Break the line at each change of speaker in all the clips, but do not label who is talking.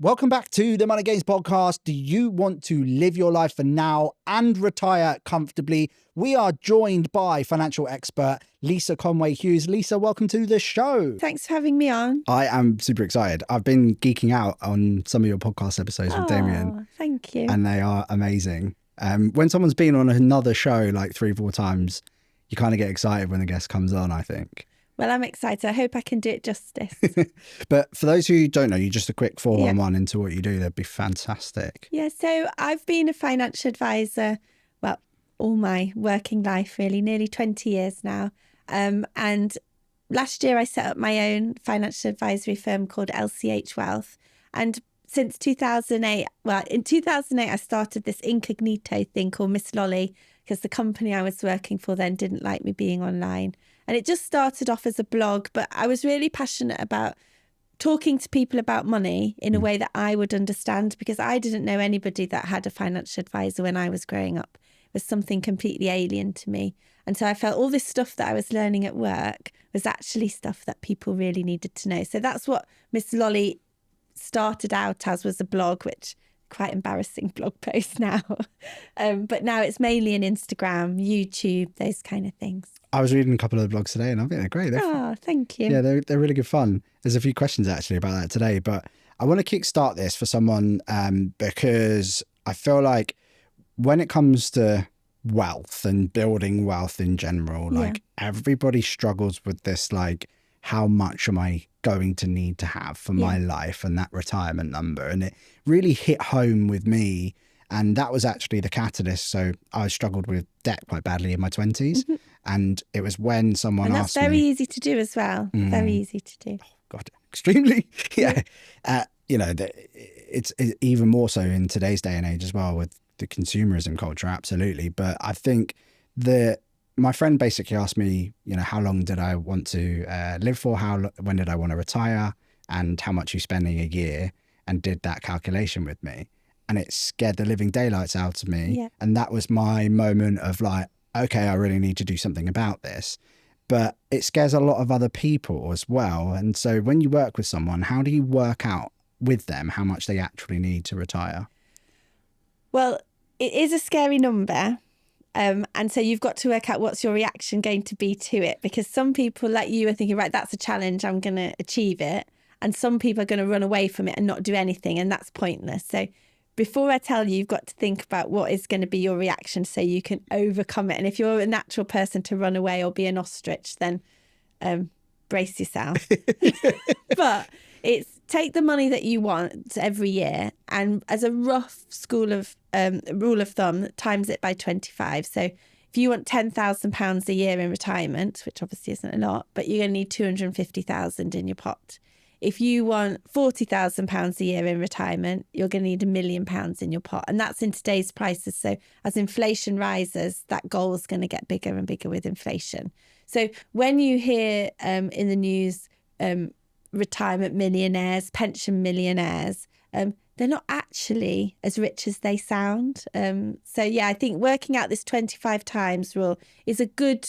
Welcome back to the Money Gains podcast. Do you want to live your life for now and retire comfortably? We are joined by financial expert Lisa Conway-Hughes. Lisa, welcome to the show.
Thanks for having me on.
I am super excited. I've been geeking out on some of your podcast episodes with Damien.
Thank you.
And they are amazing. When someone's been on another show like 3-4 times, you kind of get excited when the guest comes on, I think.
Well, I'm excited. I hope I can do it justice.
But for those who don't know you, just a quick 411 into what you do, that'd be fantastic.
Yeah, so I've been a financial advisor, well, all my working life really, nearly 20 years now. And last year I set up my own financial advisory firm called LCH Wealth. And since 2008, well, in 2008, I started this incognito thing called Miss Lolly because the company I was working for then didn't like me being online. And it just started off as a blog, but I was really passionate about talking to people about money in a way that I would understand, because I didn't know anybody that had a financial advisor when I was growing up. It was something completely alien to me. And so I felt all this stuff that I was learning at work was actually stuff that people really needed to know. So that's what Miss Lolly started out as, was a blog, which quite embarrassing blog post now. But now it's mainly an Instagram, YouTube, those kind of things.
I was reading a couple of the blogs today and I think they're great.
Thank you.
Yeah, they're really good fun. There's a few questions actually about that today, but I want to kickstart this for someone because I feel like when it comes to wealth and building wealth in general, like everybody struggles with this, like, how much am I going to need to have for my life and that retirement number? And it really hit home with me. And that was actually the catalyst. So I struggled with debt quite badly in my 20s. Mm-hmm. And it was when someone asked me...
And that's very easy to do as well. Very easy to do.
Oh, God, extremely. Yeah. It's even more so in today's day and age as well with the consumerism culture, absolutely. But I think my friend basically asked me, how long did I want to live for? When did I want to retire? And how much you spending a year? And did that calculation with me. And it scared the living daylights out of me. Yeah. And that was my moment of like, okay, I really need to do something about this. But it scares a lot of other people as well. And so when you work with someone, how do you work out with them how much they actually need to retire?
Well, it is a scary number. And so you've got to work out what's your reaction going to be to it, because some people like you are thinking, right, that's a challenge, I'm going to achieve it. And some people are going to run away from it and not do anything, and that's pointless. So before I tell you, you've got to think about what is going to be your reaction so you can overcome it. And if you're a natural person to run away or be an ostrich, then brace yourself. But it's take the money that you want every year, and as a rough rule of thumb, times it by 25. So if you want £10,000 a year in retirement, which obviously isn't a lot, but you're going to need 250,000 in your pot. If you want £40,000 a year in retirement, you're going to need £1 million in your pot. And that's in today's prices. So as inflation rises, that goal is going to get bigger and bigger with inflation. So when you hear in the news, retirement millionaires, pension millionaires, they're not actually as rich as they sound. So yeah, I think working out this 25 times rule is a good,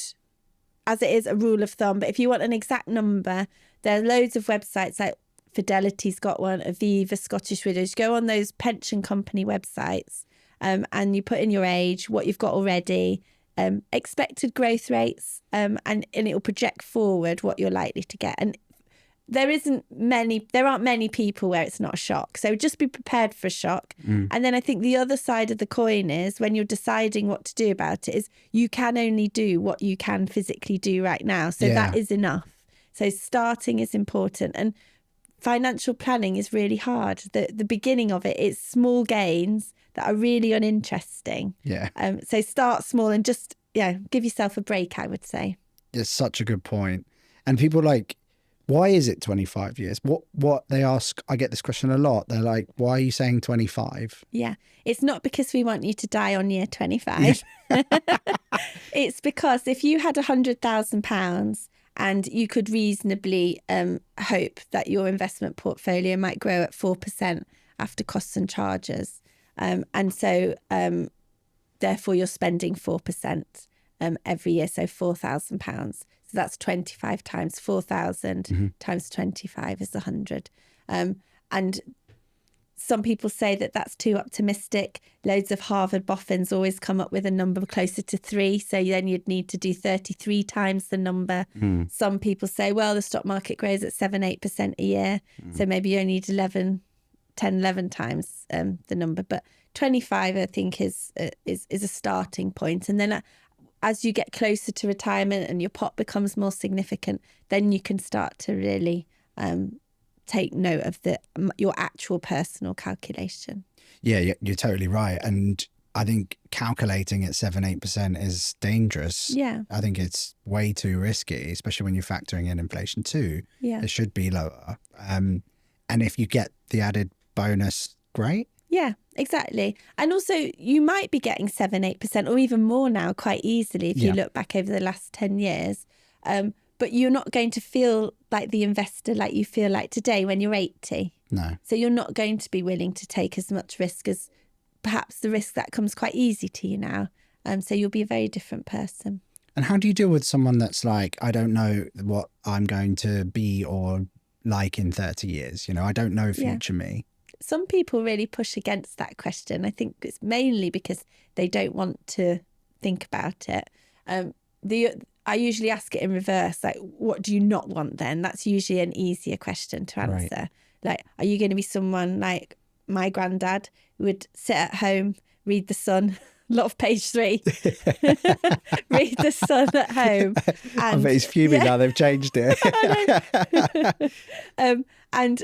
as it is, a rule of thumb. But if you want an exact number, there are loads of websites like Fidelity's got one, Aviva, Scottish Widows. Go on those pension company websites and you put in your age, what you've got already, expected growth rates, and it will project forward what you're likely to get. And there aren't many people where it's not a shock. So just be prepared for a shock. And then I think the other side of the coin is when you're deciding what to do about it is you can only do what you can physically do right now. So that is enough. So starting is important, and financial planning is really hard. The beginning of it is small gains that are really uninteresting. Yeah. So start small and just give yourself a break, I would say.
It's such a good point. And people like, why is it 25 years? What they ask, I get this question a lot. They're like, why are you saying 25?
Yeah, it's not because we want you to die on year 25. It's because if you had £100,000 and you could reasonably hope that your investment portfolio might grow at 4% after costs and charges. And so therefore you're spending 4% every year, so £4,000. So that's 25 times 4,000 times 25 is 100. And Some people say that that's too optimistic. Loads of Harvard boffins always come up with a number closer to 3. So then you'd need to do 33 times the number. Some people say, well, the stock market grows at 7-8% a year. So maybe you only need 11 times the number. But 25, I think, is a starting point. And then as you get closer to retirement and your pot becomes more significant, then you can start to really take note of your actual personal calculation.
Yeah, you're totally right. And I think calculating at 7-8% is dangerous.
Yeah.
I think it's way too risky, especially when you're factoring in inflation too.
Yeah.
It should be lower. And if you get the added bonus, great.
Yeah, exactly. And also you might be getting 7-8% or even more now quite easily if you look back over the last 10 years. But you're not going to feel like the investor like you feel like today when you're 80.
No.
So you're not going to be willing to take as much risk as perhaps the risk that comes quite easy to you now. So you'll be a very different person.
And how do you deal with someone that's like, I don't know what I'm going to be or like in 30 years? You know, I don't know future me.
Some people really push against that question. I think it's mainly because they don't want to think about it. I usually ask it in reverse, like, what do you not want then? That's usually an easier question to answer. Right. Like, are you going to be someone like my granddad who would sit at home, read The Sun, love page 3, read The Sun at home. And,
I bet he's fuming now they've changed it.
And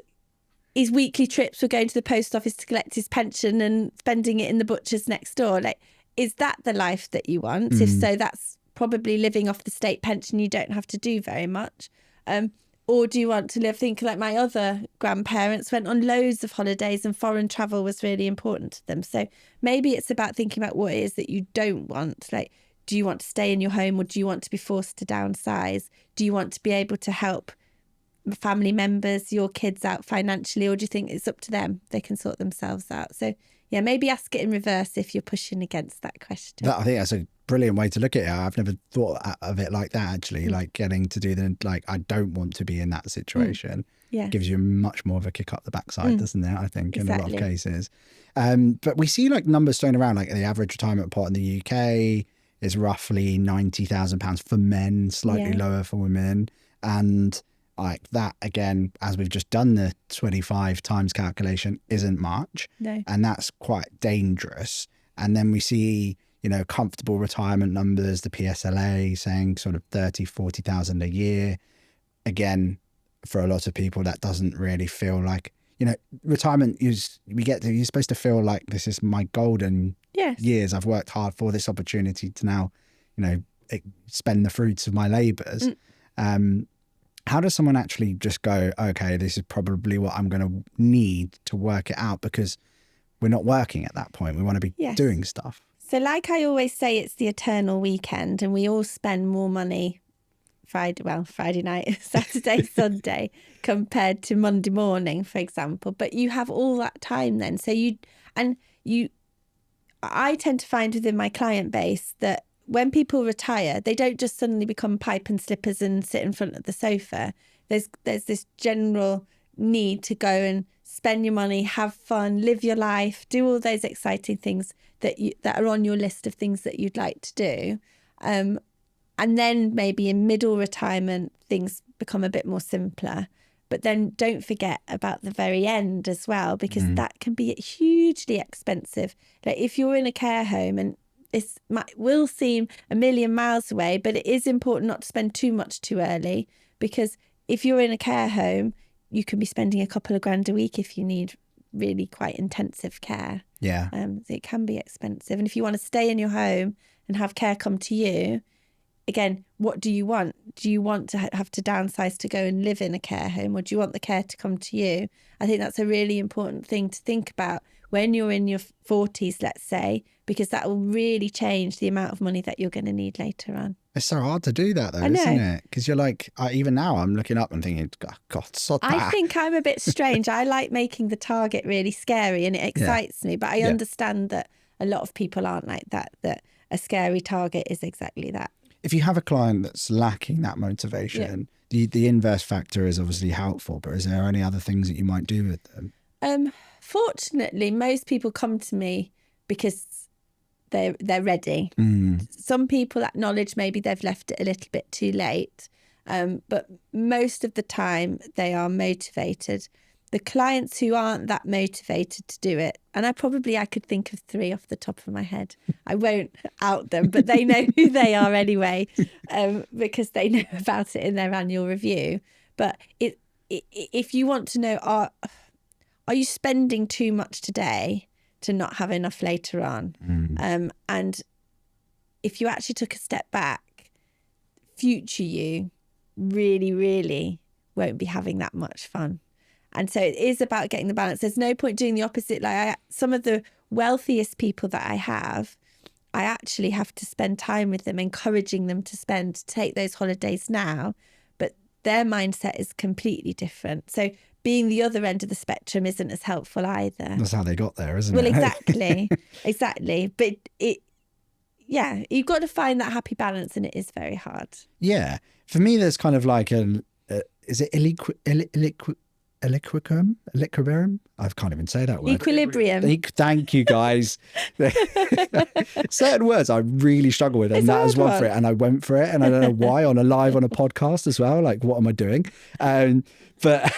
his weekly trips were going to the post office to collect his pension and spending it in the butcher's next door. Like, is that the life that you want? If so, that's probably living off the state pension. You don't have to do very much. Or do you want to live, think like my other grandparents went on loads of holidays and foreign travel was really important to them. So maybe it's about thinking about what it is that you don't want. Like, do you want to stay in your home or do you want to be forced to downsize? Do you want to be able to help family members, your kids out financially, or do you think it's up to them? They can sort themselves out. So yeah, maybe ask it in reverse if you're pushing against that question.
I think that's a brilliant way to look at it. I've never thought of it like that, actually. Like getting to do I don't want to be in that situation.
Yeah.
Gives you much more of a kick up the backside, doesn't it? I think in a lot of cases. But we see like numbers thrown around, like the average retirement pot in the UK is roughly £90,000 for men, slightly lower for women. And like that, again, as we've just done the 25 times calculation, isn't much.
No.
And that's quite dangerous. And then we see, you know, comfortable retirement numbers, the PSLA saying sort of 30, 40,000 a year. Again, for a lot of people, that doesn't really feel like, you know, retirement you're supposed to feel like this is my golden years. I've worked hard for this opportunity to now, you know, spend the fruits of my labours. How does someone actually just go, okay, this is probably what I'm going to need to work it out, because we're not working at that point. We want to be doing stuff.
So like I always say, it's the eternal weekend and we all spend more money Friday night, Saturday, Sunday, compared to Monday morning, for example. But you have all that time then. So I tend to find within my client base that when people retire, they don't just suddenly become pipe and slippers and sit in front of the sofa. There's this general need to go and spend your money, have fun, live your life, do all those exciting things that are on your list of things that you'd like to do. And then maybe in middle retirement, things become a bit more simpler. But then don't forget about the very end as well, because that can be hugely expensive. Like if you're in a care home, and this will seem a million miles away, but it is important not to spend too much too early, because if you're in a care home, you can be spending a couple of grand a week if you need really quite intensive care.
Yeah.
It can be expensive. And if you want to stay in your home and have care come to you, again, what do you want? Do you want to have to downsize to go and live in a care home, or do you want the care to come to you? I think that's a really important thing to think about when you're in your 40s, let's say, because that will really change the amount of money that you're going to need later on.
It's so hard to do that though, isn't it? Because you're like, even now I'm looking up and thinking, God, sod that.
I think I'm a bit strange. I like making the target really scary and it excites me, but I understand that a lot of people aren't like that a scary target is exactly that.
If you have a client that's lacking that motivation, the inverse factor is obviously helpful, but is there any other things that you might do with them?
Fortunately, most people come to me because they're ready. Some people acknowledge maybe they've left it a little bit too late, but most of the time they are motivated. The clients who aren't that motivated to do it, and I could think of 3 off the top of my head. I won't out them, but they know who they are anyway, because they know about it in their annual review. But if you want to know, are you spending too much today to not have enough later on? And if you actually took a step back, future you really, really won't be having that much fun. And so it is about getting the balance. There's no point doing the opposite. Like some of the wealthiest people that I have, I actually have to spend time with them, encouraging them to take those holidays now. But their mindset is completely different. So being the other end of the spectrum isn't as helpful either.
That's how they got there, isn't
Well,
it?
exactly. Exactly. But you've got to find that happy balance, and it is very hard.
Yeah. For me, there's kind of like is it equilibrium? I can't even say that word.
Equilibrium.
Thank you, guys. Certain words I really struggle with, and
It's a
that was
hard
one for it. And I went for it, and I don't know why, on a podcast as well. Like, what am I doing? But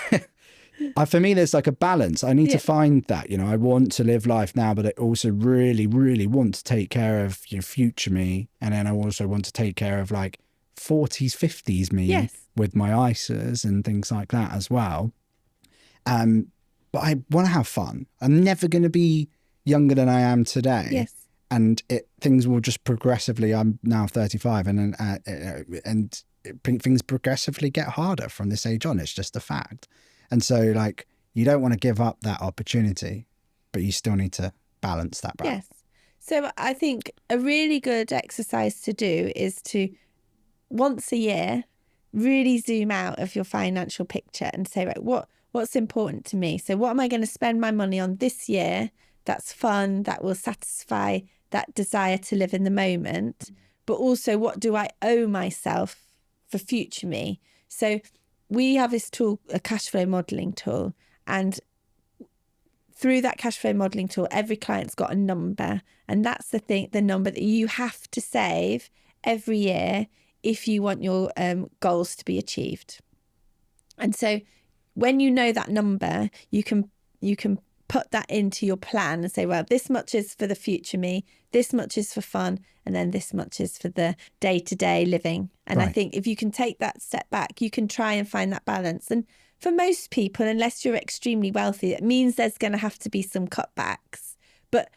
for me, there's like a balance. I need to find that. I want to live life now, but I also really, really want to take care of future me, and then I also want to take care of like 40s, 50s me with my ISAs and things like that as well. But I want to have fun. I'm never going to be younger than I am today.
Yes.
And things will just progressively, I'm now 35, and things progressively get harder from this age on. It's just a fact. And so like, you don't want to give up that opportunity, but you still need to balance that.
Yes. So I think a really good exercise to do is to once a year, really zoom out of your financial picture and say, right, what's important to me? So what am I going to spend my money on this year that's fun, that will satisfy that desire to live in the moment? But also, what do I owe myself for future me? So we have this tool, a Cashflow modelling tool, and through that Cashflow modelling tool, every client's got a number, and that's the number that you have to save every year if you want your goals to be achieved. And so when you know that number, you can put that into your plan and say, well, this much is for the future me, this much is for fun, and then this much is for the day-to-day living. And I think if you can take that step back, you can try and find that balance. And for most people, unless you're extremely wealthy, it means there's going to have to be some cutbacks, but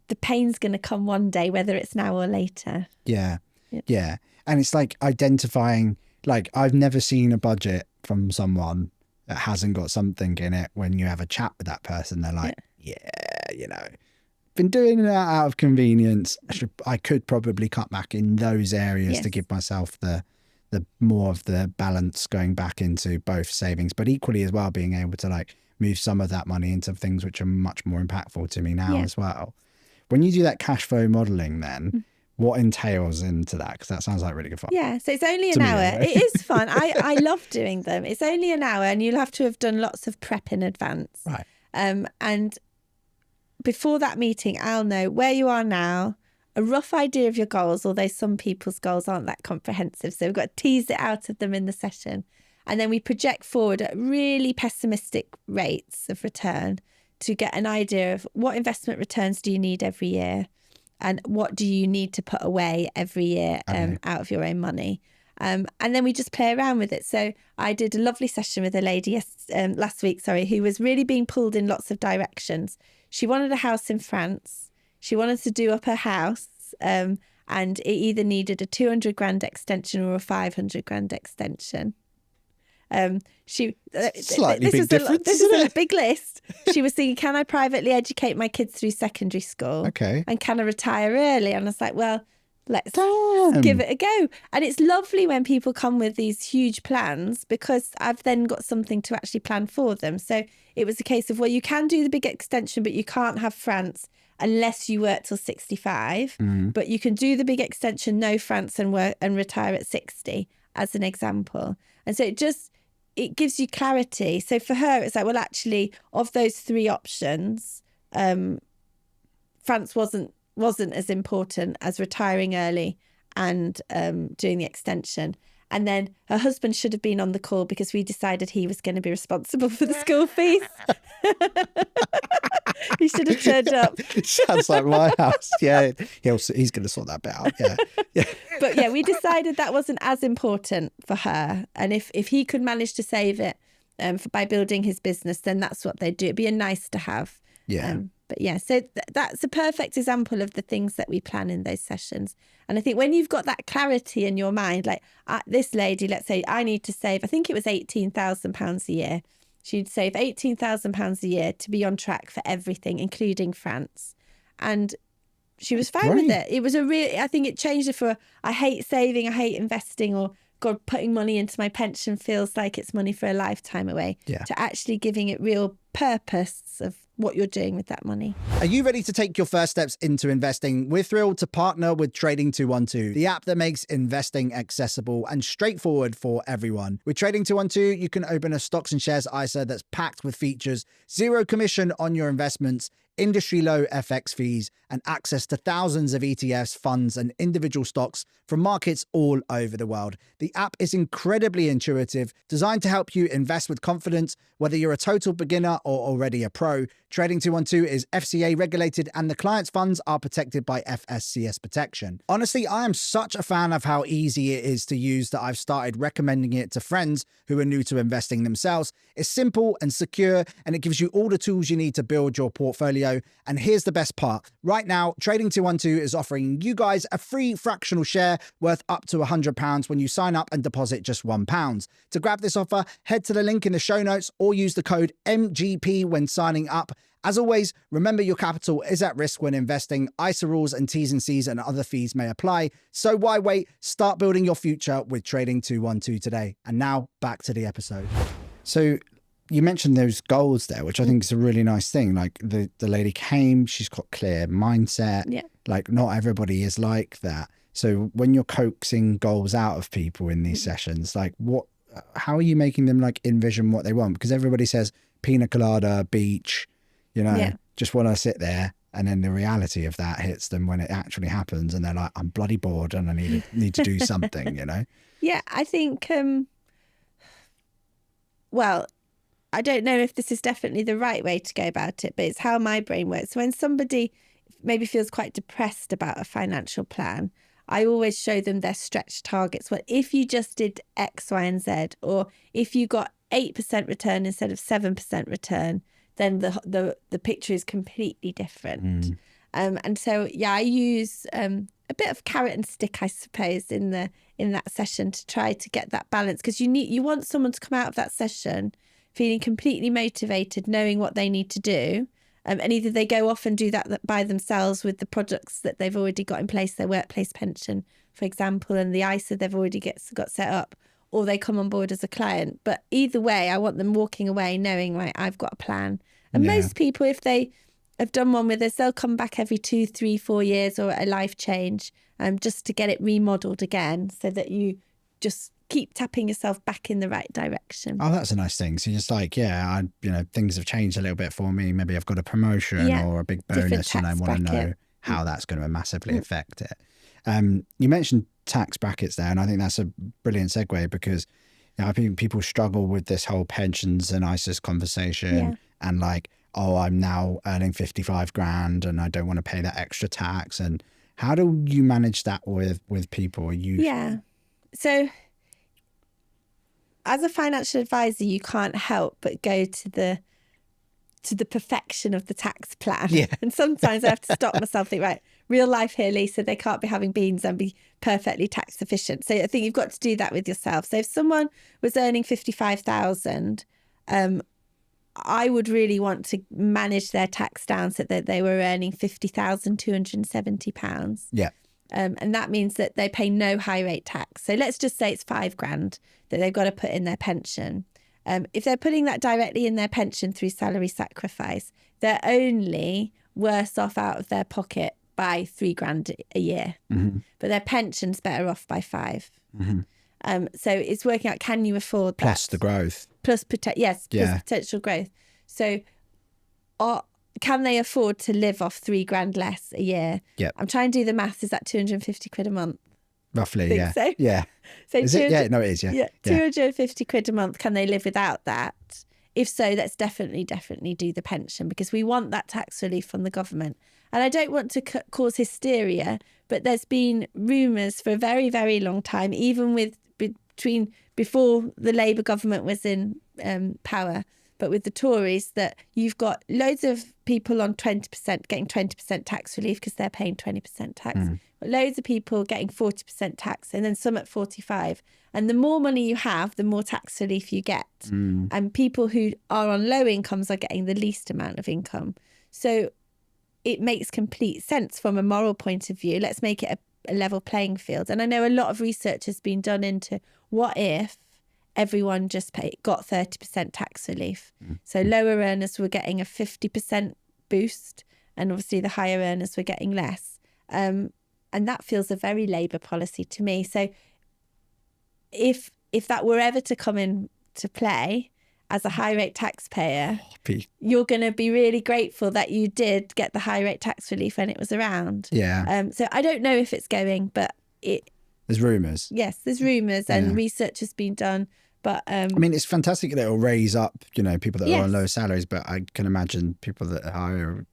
the pain's going to come one day, whether it's now or later.
Yeah. And it's like identifying, like, I've never seen a budget from someone that hasn't got something in it. When you have a chat with that person, they're like, been doing that out of convenience. I could probably cut back in those areas to give myself the more of the balance going back into both savings, but equally as well being able to like move some of that money into things which are much more impactful to me now as well. When you do that cash flow modeling, then what entails into that? Because that sounds like really good fun.
Yeah, so it's only an hour. Anyway. It is fun. I love doing them. It's only an hour, and you'll have to have done lots of prep in advance.
Right.
And before that meeting, I'll know where you are now, a rough idea of your goals, although some people's goals aren't that comprehensive. So we've got to tease it out of them in the session. And then we project forward at really pessimistic rates of return to get an idea of what investment returns do you need every year, and what do you need to put away every year out of your own money. And then we just play around with it. So I did a lovely session with a lady last week, who was really being pulled in lots of directions. She wanted a house in France. She wanted to do up her house, and it either needed a 200 grand extension or a 500 grand extension.
Slightly big difference.
This is a big list. She was thinking, can I privately educate my kids through secondary school?
Okay.
And can I retire early? And I was like, well, let's give it a go. And it's lovely when people come with these huge plans, because I've then got something to actually plan for them. So it was a case of, well, you can do the big extension, but you can't have France unless you work till 65. But you can do the big extension, no France, and work and retire at 60, as an example. And so it gives you clarity. So for her, it's like, well, actually, of those three options, France wasn't as important as retiring early and doing the extension. And then her husband should have been on the call because we decided he was going to be responsible for the school fees. He should have turned up.
Sounds like my house. Yeah, he's going to sort that bit out. Yeah.
But yeah, we decided that wasn't as important for her. And if he could manage to save it by building his business, then that's what they'd do. It'd be a nice to have.
Yeah.
But yeah, so that's a perfect example of the things that we plan in those sessions. And I think when you've got that clarity in your mind, like this lady, let's say I need to save, I think it was £18,000 a year. She'd save £18,000 a year to be on track for everything, including France. And she was fine with it. It was I think it changed it for, I hate saving, I hate investing, or God, putting money into my pension feels like it's money for a lifetime away.
Yeah.
To actually giving it real purpose of what you're doing with that money.
Are you ready to take your first steps into investing? We're thrilled to partner with Trading 212, the app that makes investing accessible and straightforward for everyone. With Trading 212, you can open a stocks and shares ISA that's packed with features, zero commission on your investments, industry low FX fees, and access to thousands of ETFs, funds, and individual stocks from markets all over the world. The app is incredibly intuitive, designed to help you invest with confidence, whether you're a total beginner or already a pro. Trading 212 is FCA regulated and the client's funds are protected by FSCS protection. Honestly, I am such a fan of how easy it is to use that I've started recommending it to friends who are new to investing themselves. It's simple and secure, and it gives you all the tools you need to build your portfolio. And here's the best part. Right now, Trading 212 is offering you guys a free fractional share worth up to £100 when you sign up and deposit just £1. To grab this offer, head to the link in the show notes or use the code MGP when signing up. As always, remember your capital is at risk when investing. ISA rules and T's and C's and other fees may apply. So why wait? Start building your future with Trading 212 today. And now back to the episode. So you mentioned those goals there, which I think is a really nice thing. Like the lady came, she's got clear mindset.
Yeah.
Like not everybody is like that. So when you're coaxing goals out of people in these sessions, like how are you making them like envision what they want? Because everybody says pina colada, beach, just want to sit there. And then the reality of that hits them when it actually happens. And they're like, I'm bloody bored and I need to do something,
Yeah, I think, well, I don't know if this is definitely the right way to go about it, but it's how my brain works. So when somebody maybe feels quite depressed about a financial plan, I always show them their stretch targets. Well, if you just did X, Y, and Z, or if you got 8% return instead of 7% return, then the picture is completely different. And so, yeah, I use a bit of carrot and stick, I suppose, in that session to try to get that balance, because you want someone to come out of that session feeling completely motivated, knowing what they need to do. And either they go off and do that by themselves with the products that they've already got in place, their workplace pension, for example, and the ISA they've already got set up, or they come on board as a client. But either way, I want them walking away knowing, right, I've got a plan. And most people, if they have done one with us, they'll come back every 2, 3, 4 years or a life change, just to get it remodeled again, so that you just keep tapping yourself back in the right direction.
Oh, that's a nice thing. So you're just like, things have changed a little bit for me. Maybe I've got a promotion or a big bonus, and I want to know how that's going to massively affect it. You mentioned tax brackets there, and I think that's a brilliant segue, because I think people struggle with this whole pensions and ISAs conversation, and like, oh, I'm now earning 55 grand and I don't want to pay that extra tax. And how do you manage that with people?
So as a financial advisor, you can't help but go to the perfection of the tax plan.
Yeah.
And sometimes I have to stop myself, think, right, real life here, Lisa, they can't be having beans and be perfectly tax efficient. So I think you've got to do that with yourself. So if someone was earning 55,000, I would really want to manage their tax down so that they were earning £50,270.
Yeah.
And that means that they pay no high rate tax. So let's just say it's £5,000 that they've got to put in their pension. If they're putting that directly in their pension through salary sacrifice, they're only worse off out of their pocket by £3,000 a year. But their pension's better off by 5. So it's working out, can you afford that?
Plus the growth.
Plus potential growth. So can they afford to live off £3,000 less a year?
Yep.
I'm trying to do the maths. Is that 250 quid a month?
Roughly, yeah.
So.
Yeah.
So
is it? Yeah, no, it is, yeah.
Yeah, 250 quid a month. Can they live without that? If so, let's definitely do the pension, because we want that tax relief from the government. And I don't want to cause hysteria, but there's been rumours for a very, very long time, even before the Labour government was in power, but with the Tories, that you've got loads of people on 20% getting 20% tax relief because they're paying 20% tax. Loads of people getting 40% tax, and then some at 45%. And the more money you have, the more tax relief you get. And people who are on low incomes are getting the least amount of income. So it makes complete sense from a moral point of view. Let's make it a level playing field. And I know a lot of research has been done into what if everyone just got 30% tax relief. So lower earners were getting a 50% boost, and obviously the higher earners were getting less. And that feels a very Labour policy to me. So if that were ever to come into play, as a high rate taxpayer, you're going to be really grateful that you did get the high rate tax relief when it was around.
Yeah.
So I don't know if it's going, but
there's rumours.
Yes, there's rumours, and research has been done. But
I mean, it's fantastic that it'll raise up, people that are on lower salaries, but I can imagine people that are higher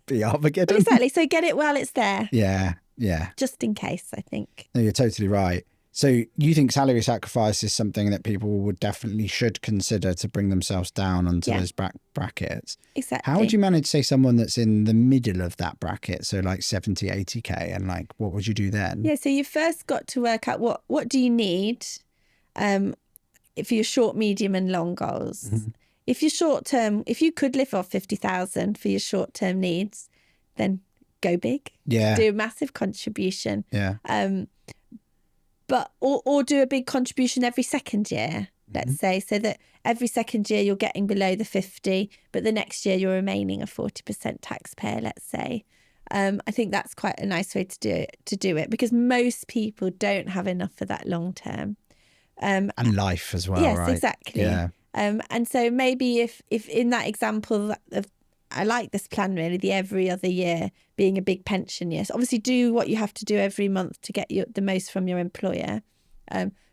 be Armageddon.
Exactly. So get it while it's there.
Yeah. Yeah.
Just in case, I think.
No, you're totally right. So you think salary sacrifice is something that people would definitely should consider to bring themselves down onto those brackets?
Exactly.
How would you manage, say, someone that's in the middle of that bracket, so like 70, 80K, and like what would you do then?
Yeah, so you first got to work out what do you need for your short, medium and long goals. If you're short term, if you could live off 50,000 for your short term needs, then go big.
Yeah.
Do a massive contribution.
Yeah.
But or do a big contribution every second year, let's say, so that every second year you're getting below the 50, but the next year you're remaining a 40% taxpayer, let's say. I think that's quite a nice way to do it, because most people don't have enough for that long term.
And life as well,
yes,
right?
Exactly.
Yeah.
And so maybe if in that example of, I like this plan really, the every other year being a big pension year. So obviously do what you have to do every month to get the most from your employer.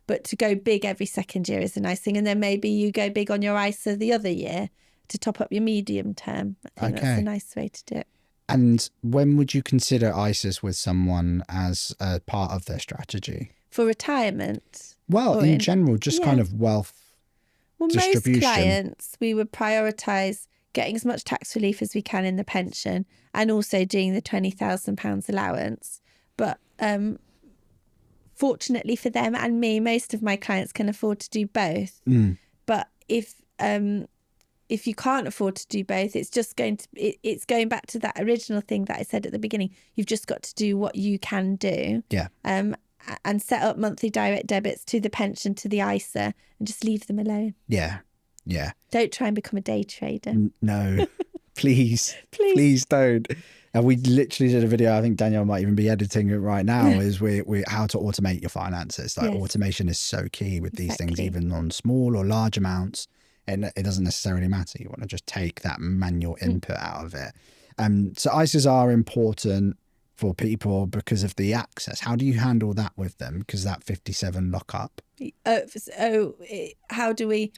But to go big every second year is a nice thing. And then maybe you go big on your ISA the other year to top up your medium term. I think that's a nice way to do it.
And when would you consider ISAs with someone as a part of their strategy?
For retirement?
Well, in general, just kind of wealth distribution.
Most clients, we would prioritise getting as much tax relief as we can in the pension, and also doing the £20,000 allowance. But fortunately for them and me, most of my clients can afford to do both. But if you can't afford to do both, it's just it's going back to that original thing that I said at the beginning. You've just got to do what you can do.
Yeah.
And set up monthly direct debits to the pension, to the ISA, and just leave them alone.
Yeah. Yeah.
Don't try and become a day trader.
No, please don't. And we literally did a video, I think Danielle might even be editing it right now, is we how to automate your finances. Like automation is so key with these things, even on small or large amounts. And it doesn't necessarily matter. You want to just take that manual input out of it. So ISAs are important for people because of the access. How do you handle that with them? Because that 57 lockup.
How do we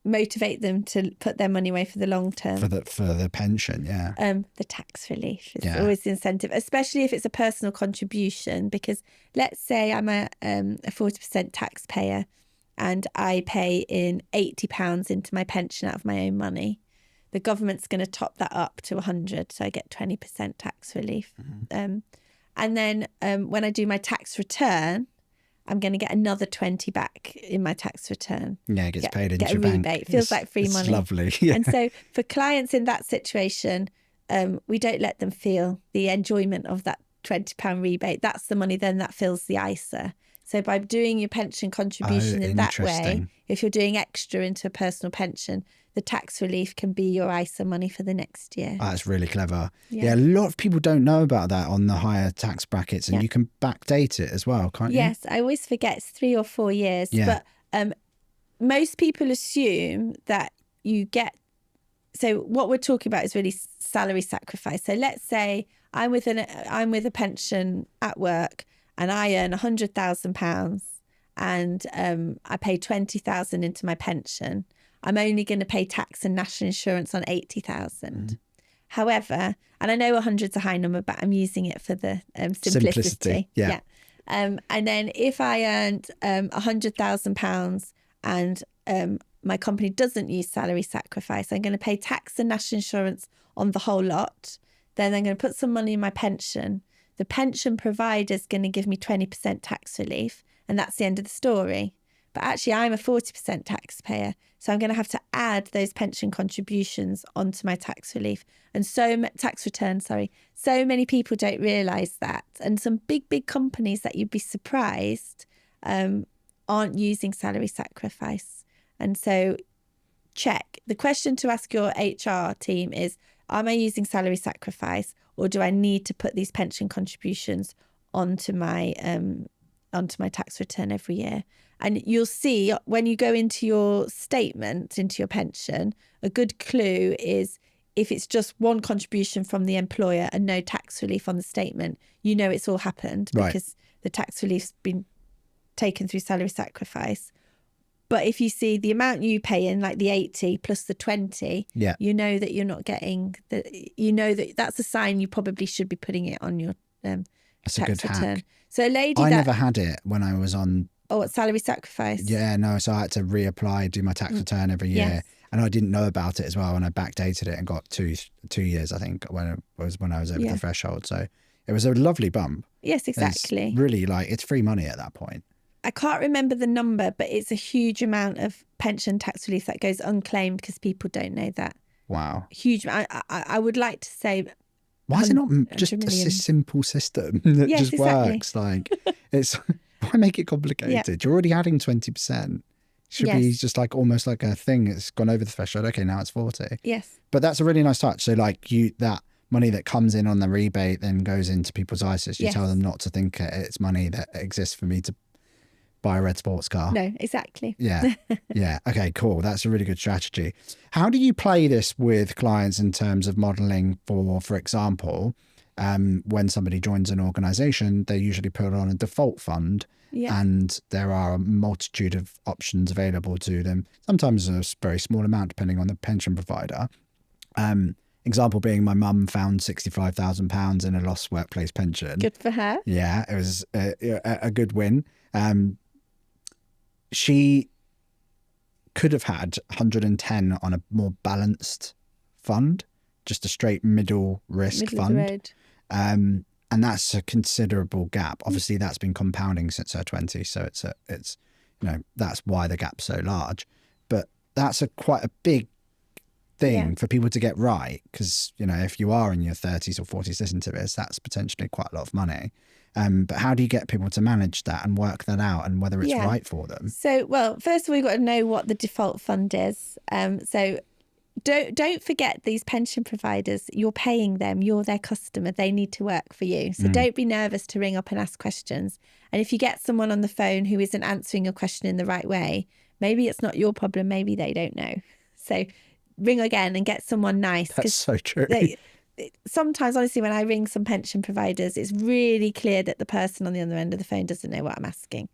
motivate them to put their money away for the long term?
For the pension, yeah.
The tax relief is always the incentive, especially if it's a personal contribution. Because let's say I'm a 40% taxpayer and I pay in £80 into my pension out of my own money. The government's going to top that up to 100, so I get 20% tax relief. And then when I do my tax return, I'm going to get another 20 back in my tax return.
Yeah, it gets paid into your
rebate.
bank.
Feels like free money.
It's lovely. Yeah.
And so for clients in that situation, we don't let them feel the enjoyment of that £20 rebate. That's the money then that fills the ISA. So by doing your pension contribution in that way, if you're doing extra into a personal pension, the tax relief can be your ISA money for the next year.
That's really clever. Yeah, a lot of people don't know about that on the higher tax brackets, and you can backdate it as well, can't you?
Yes, I always forget it's 3 or 4 years.
Yeah.
But most people assume that you get. So what we're talking about is really salary sacrifice. So let's say I'm with a pension at work, and I earn £100,000, and I pay 20,000 into my pension. I'm only going to pay tax and national insurance on 80,000. However, and I know 100's a high number, but I'm using it for the simplicity.
Yeah.
And then if I earned £100,000 and my company doesn't use salary sacrifice, I'm going to pay tax and national insurance on the whole lot. Then I'm going to put some money in my pension. The pension provider is going to give me 20% tax relief, and that's the end of the story. But actually, I'm a 40% taxpayer, so I'm going to have to add those pension contributions onto my tax relief and tax return. So many people don't realise that, and some big companies that you'd be surprised aren't using salary sacrifice. And so, check. The question to ask your HR team is: am I using salary sacrifice, or do I need to put these pension contributions onto my tax return every year? And you'll see when you go into your statement, into your pension, a good clue is if it's just one contribution from the employer and no tax relief on the statement, you know it's all happened because the tax relief's been taken through salary sacrifice. But if you see the amount you pay in, like the 80 plus the 20, you know that you're not getting that's a sign you probably should be putting it on your
That's
tax
a good
return.
hack.
So a lady
I never had it when I was on.
Oh, what, salary sacrifice?
Yeah, no. So I had to reapply, do my tax return every year.
Yes.
And I didn't know about it as well. And I backdated it and got two years, I think, when I was over the threshold. So it was a lovely bump.
Yes, exactly.
It's really it's free money at that point.
I can't remember the number, but it's a huge amount of pension tax relief that goes unclaimed because people don't know that.
Wow.
Huge. I would like to say.
Why is it not just a simple system that just works? Like, why make it complicated? You're already adding 20%. Should be just almost like a thing. It's gone over the threshold. Okay, now it's 40.
Yes.
But that's a really nice touch. So that money that comes in on the rebate then goes into people's ISAs. You tell them not to think it's money that exists for me to buy a red sports car.
No, exactly.
Yeah. Yeah. Okay, cool. That's a really good strategy. How do you play this with clients in terms of modeling for example, when somebody joins an organization, they usually put on a default fund and there are a multitude of options available to them. Sometimes a very small amount depending on the pension provider. Example being my mum found £65,000 in a lost workplace pension.
Good for her.
Yeah, it was a good win. She could have had 110 on a more balanced fund, just a straight middle risk fund. And that's a considerable gap. Obviously, that's been compounding since her 20s, so it's that's why the gap's so large. But that's quite a big thing for people to get right, because if you are in your 30s or 40s listening to this, that's potentially quite a lot of money. But how do you get people to manage that and work that out and whether it's right for them?
So, well, first of all, you've got to know what the default fund is. So don't forget these pension providers, you're paying them, you're their customer, they need to work for you. So don't be nervous to ring up and ask questions. And if you get someone on the phone who isn't answering your question in the right way, maybe it's not your problem, maybe they don't know. So ring again and get someone nice.
That's so true.
Sometimes, honestly, when I ring some pension providers, it's really clear that the person on the other end of the phone doesn't know what I'm asking.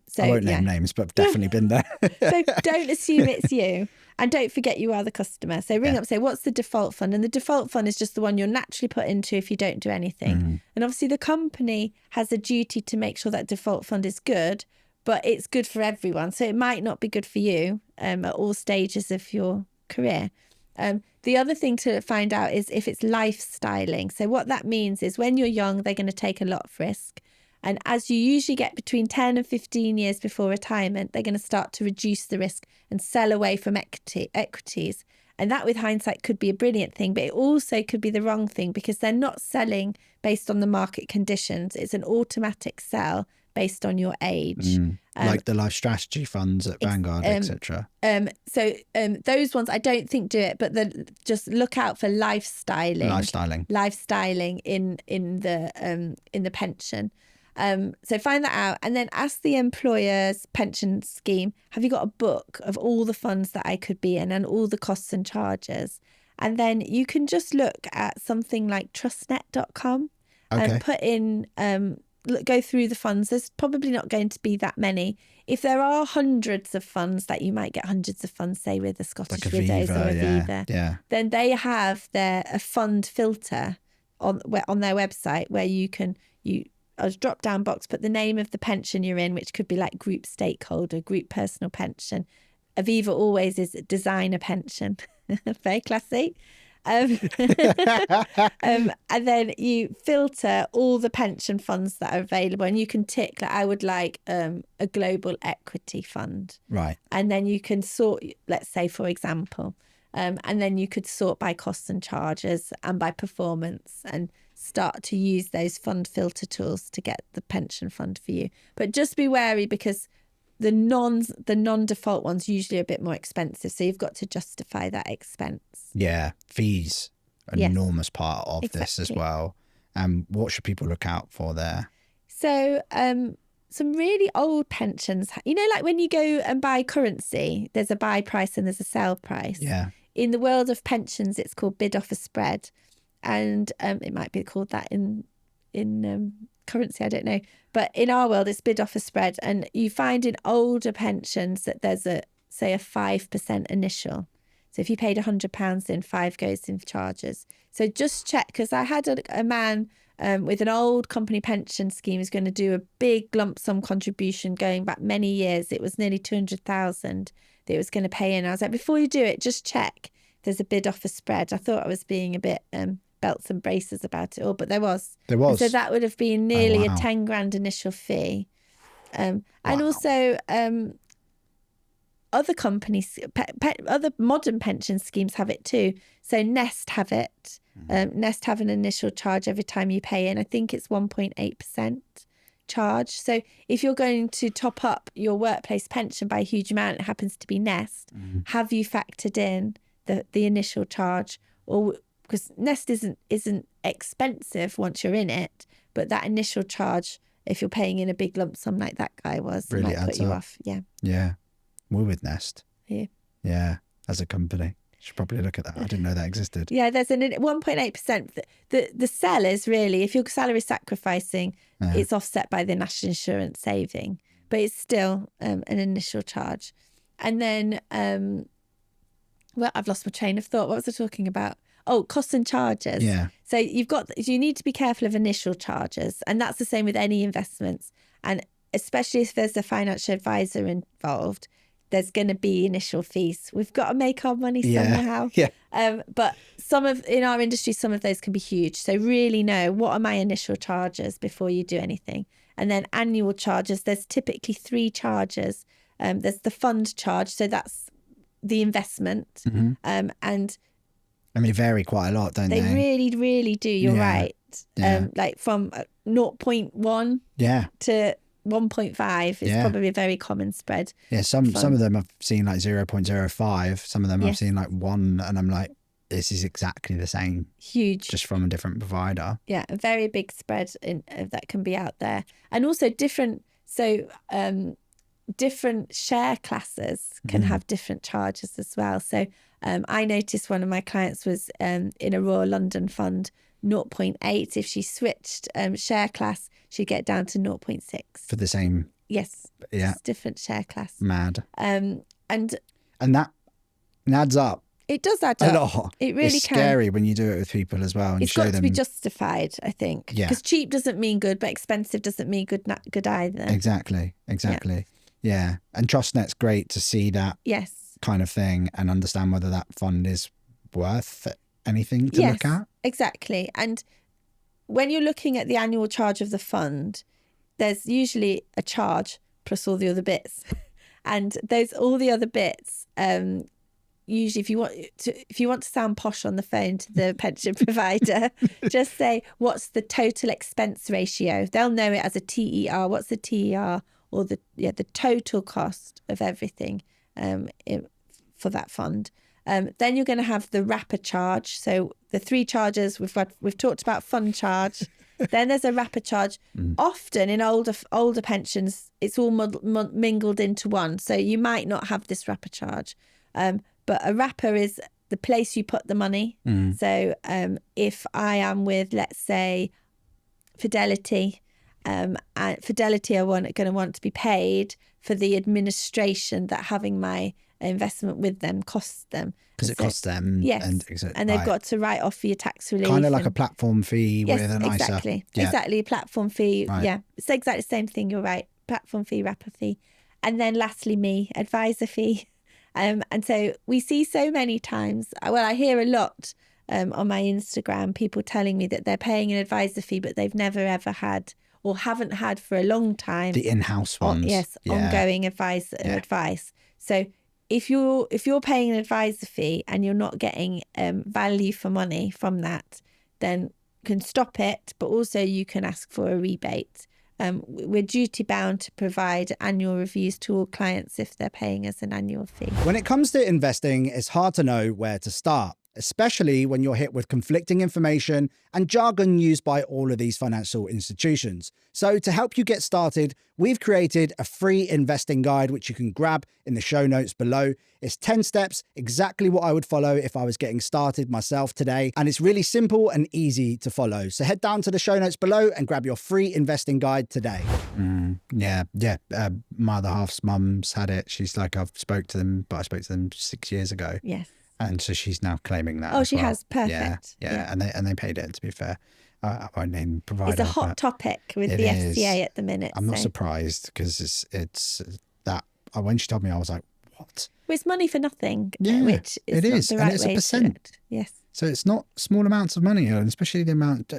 So
I won't name names, but I've definitely been there.
So don't assume it's you. And don't forget you are the customer. So ring up, say, what's the default fund? And the default fund is just the one you're naturally put into if you don't do anything. And obviously the company has a duty to make sure that default fund is good, but it's good for everyone. So it might not be good for you at all stages of your career. The other thing to find out is if it's lifestyling. So what that means is when you're young, they're going to take a lot of risk. And as you usually get between 10 and 15 years before retirement, they're going to start to reduce the risk and sell away from equities. And that, with hindsight, could be a brilliant thing, but it also could be the wrong thing because they're not selling based on the market conditions. It's an automatic sell based on your age.
Like the life strategy funds at Vanguard, etc.
So those ones I don't think do it, but just look out for lifestyling in the pension. So find that out, and then ask the employer's pension scheme, have you got a book of all the funds that I could be in and all the costs and charges? And then you can just look at something like trustnet.com and put in, go through the funds. There's probably not going to be that many. If there are hundreds of funds, that you might get hundreds of funds, say with the Scottish
like
Widows or
Aviva,
then they have a fund filter on their website where you a drop down box, put the name of the pension you're in, which could be like group stakeholder, group personal pension. Aviva always is designer pension. Very classy. And then you filter all the pension funds that are available, and you can tick like, I would like a global equity fund.
Right.
And then you can sort, let's say, for example, and then you could sort by costs and charges and by performance and start to use those fund filter tools to get the pension fund for you. But just be wary, because the non-default ones usually are a bit more expensive, so you've got to justify that expense.
Yeah, fees, an enormous part of this as well. What should people look out for there?
So some really old pensions, like when you go and buy currency, there's a buy price and there's a sell price.
Yeah.
In the world of pensions, it's called bid offer spread, and it might be called that in currency, I don't know, but in our world it's bid offer spread. And you find in older pensions that there's a 5% initial. So if you paid £100 in, 5 goes in charges. So just check, because I had a man with an old company pension scheme who's going to do a big lump sum contribution going back many years. It was nearly 200,000 that it was going to pay in. I was like, before you do it, just check there's a bid offer spread. I thought I was being a bit belts and braces about it all, but there was. And so that would have been nearly a 10 grand initial fee. And also other companies, other modern pension schemes have it too. So Nest have it. Nest have an initial charge every time you pay in. I think it's 1.8% charge. So if you're going to top up your workplace pension by a huge amount, it happens to be Nest, have you factored in the initial charge? Or because Nest isn't expensive once you're in it, but that initial charge, if you're paying in a big lump sum like that guy was,
really
might put you off.
Yeah. We're with Nest.
Yeah.
As a company. Should probably look at that. I didn't know that existed.
Yeah, there's an 1.8%. The sell is really, if your salary is sacrificing, it's offset by the national insurance saving, but it's still an initial charge. And then, I've lost my train of thought. What was I talking about? Oh, costs and charges.
Yeah.
So you need to be careful of initial charges, and that's the same with any investments. And especially if there's a financial advisor involved, there's going to be initial fees. We've got to make our money somehow.
Yeah.
But in our industry, some of those can be huge. So really know, what are my initial charges before you do anything? And then annual charges, there's typically 3 charges. There's the fund charge. So that's the investment. And
they vary quite a lot, don't they?
They really, really do. You're right.
Yeah.
Like from 0.1 to 1.5 is probably a very common spread.
Yeah, some of them I've seen like 0.05. Some of them I've seen like 1, and I'm like, this is exactly the same.
Huge.
Just from a different provider.
Yeah, a very big spread that can be out there. And also different share classes can have different charges as well. So I noticed one of my clients was in a Royal London fund, 0.8. If she switched share class, she'd get down to 0.6.
For the same.
Yes.
Yeah.
It's different share class.
Mad.
And
that adds up.
It does add up.
A lot.
It really
it's
can.
scary when you do it with people as well and
it's
show them.
It's got to be justified, I think.
Yeah.
Because cheap doesn't mean good, but expensive doesn't mean good either.
Exactly. Yeah. And TrustNet's great to see that kind of thing and understand whether that fund is worth anything to look at.
Exactly. And when you're looking at the annual charge of the fund, there's usually a charge plus all the other bits. And all the other bits, usually if you want to sound posh on the phone to the pension provider, just say, what's the total expense ratio? They'll know it as a TER. What's the TER? or the total cost of everything for that fund. Then you're going to have the wrapper charge. So the 3 charges we've talked about: fund charge. Then there's a wrapper charge. Often in older pensions, it's all mingled into one. So you might not have this wrapper charge, but a wrapper is the place you put the money. So if I am with, let's say, Fidelity, Fidelity are going to want to be paid for the administration that having my investment with them costs them.
Because it costs them.
Yes. And they've got to write off for your tax relief.
Kind of like a platform fee with an ISA.
Exactly. Yeah. Exactly. A platform fee. Right. Yeah. It's exactly the same thing. You're right. Platform fee, wrapper fee. And then lastly, advisor fee. And so we see so many times, I hear a lot on my Instagram, people telling me that they're paying an advisor fee, but they've never ever had, or haven't had for a long time,
the in-house ones.
Ongoing advice. So if you're paying an advisor fee and you're not getting value for money from that, then you can stop it, but also you can ask for a rebate. We're duty bound to provide annual reviews to all clients if they're paying us an annual fee.
When it comes to investing, it's hard to know where to start, especially when you're hit with conflicting information and jargon used by all of these financial institutions. So to help you get started, we've created a free investing guide, which you can grab in the show notes below. It's 10 steps, exactly what I would follow if I was getting started myself today. And it's really simple and easy to follow. So head down to the show notes below and grab your free investing guide today. My other half's mum's had it. She's like, I spoke to them 6 years ago.
Yes.
And so she's now claiming that.
Oh, she has. Perfect.
Yeah. And they paid it, to be fair. I won't name provider.
It's a hot topic with the FCA at the minute.
I'm not surprised, because it's that when she told me, I was like, what?
Well, it's money for nothing.
Yeah,
which is
it is.
Not the right
and it's
way
a percent.
Yes.
So it's not small amounts of money, and especially the amount,